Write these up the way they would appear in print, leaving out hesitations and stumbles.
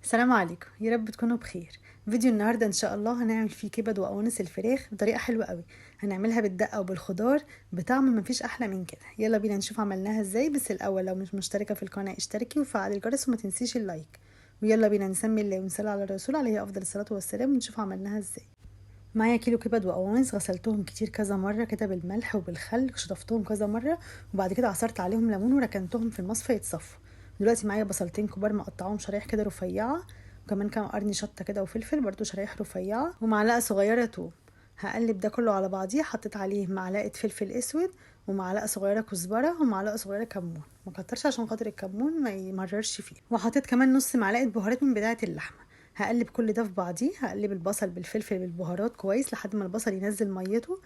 السلام عليكم، يا رب تكونوا بخير. فيديو النهارده ان شاء الله هنعمل فيه كبد وقوانص الفراخ بطريقه حلوه قوي. هنعملها بالدقه وبالخضار بطعم مفيش احلى من كده. يلا بينا نشوف عملناها ازاي. بس الاول لو مش مشتركه في القناه اشتركي وفعلي الجرس وما تنسيش اللايك. ويلا بينا نسمي الله ونصلي على الرسول عليه افضل الصلاه والسلام ونشوف عملناها ازاي. معايا كيلو كبد وقوانص غسلتهم كتير كذا مره كده بالملح وبالخل، شطفتهم كذا مره وبعد كده عصرت عليهم ليمون وركنتهم في المصفى يتصفوا. دلوقتي معايا بصلتين كبار مقطعهم شرايح كده رفيعه، وكمان كام قرن شطه كده وفلفل برضو شرايح رفيعه، ومعلقه صغيره توم. هقلب ده كله على بعضيه. حطيت عليه معلقه فلفل اسود ومعلقه صغيره كزبره ومعلقه صغيره كمون، ما كترش عشان خاطر الكمون ما يمررش فيه. وحطيت كمان نص معلقه بهارات من بتاعه اللحمه. هقلب كل ده في بعضيه. هقلب البصل بالفلفل بالبهارات كويس لحد ما البصل ينزل ميته.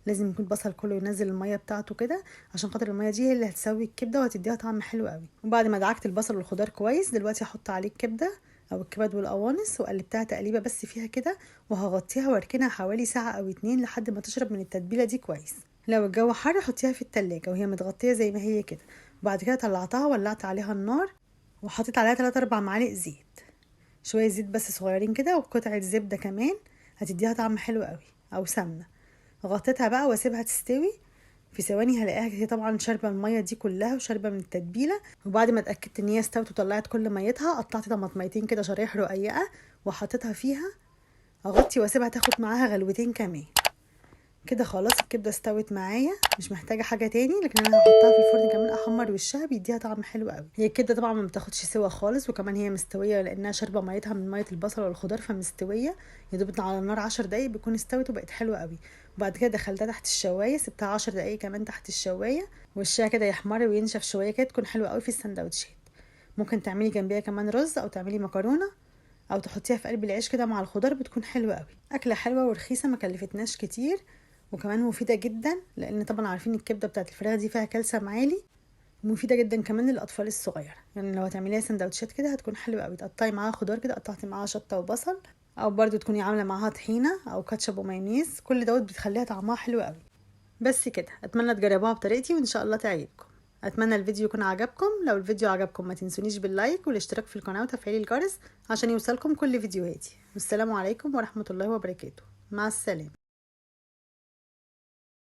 لازم يكون البصل كله ينزل الميه بتاعته كده عشان خاطر الميه دي هي اللي هتسوي الكبده وهتديها طعم حلو قوي. وبعد ما دعكت البصل والخضار كويس دلوقتي هحط عليه الكبده او الكبد والقوانص وقلبتها تقليبه بس فيها كده، وهغطيها واركنها حوالي ساعه او 2 لحد ما تشرب من التتبيله دي كويس. لو الجو حر حطيها في التلاجة وهي متغطيه زي ما هي كده. وبعد كده طلعتها ولعت عليها النار وحطيت عليها 3-4 معالق زيت، شويه زيت بس صغيرين كده وقطعه زبده كمان هتديها طعم حلو قوي، او سمنه. غطيتها بقى واسيبها تستوي. في ثواني هلاقيها هي طبعا شاربه الميه دي كلها وشاربه من التتبيله. وبعد ما اتاكدت ان هي استوت وطلعت كل ميتها قطعت طماطميتين كده شرايح رقيقه وحطيتها فيها. اغطي واسيبها تاخد معاها غلوتين كمان. كده خلاص الكبده استوت معايا، مش محتاجه حاجه تاني، لكن انا هحطها في الفرن كمان احمر وشها بيديها طعم حلو قوي. هي الكبده طبعا ما بتاخدش سوا خالص، وكمان هي مستويه لانها شاربه ميتها من ميه البصل والخضار فمستويه. يا دوب على النار 10 دقايق بيكون استوت وبقت حلوه قوي. وبعد كده دخلتها تحت الشوايه سبتها 10 دقايق كمان تحت الشوايه، وشها كده يحمر وينشف شويه كده تكون حلوه قوي في السندوتشات. ممكن تعملي جنبيها كمان رز او تعملي مكرونه او تحطيها في قلب العيش كده مع الخضار، بتكون حلوه قوي. اكله حلوه ورخيصه ما كلفتناش كتير، وكمان مفيده جدا لان طبعا عارفين الكبده بتاعت الفراخ دي فيها كالسيوم عالي. مفيده جدا كمان للاطفال الصغيره. يعني لو هتعمليها سندوتشات كده هتكون حلوه قوي. تقطعي معاها خضار كده، قطعتي معاها شطه وبصل، او برضو تكوني عامله معاها طحينه او كاتشب ومايونيز، كل دوت بتخليها طعمها حلو قوي. بس كده، اتمنى تجربوها بطريقتي وان شاء الله تعجبكم. اتمنى الفيديو يكون عجبكم. لو الفيديو عجبكم ما تنسونيش باللايك والاشتراك في القناه وتفعيل الجرس عشان يوصلكم كل فيديوهاتي. والسلام عليكم ورحمه الله وبركاته. مع السلامه.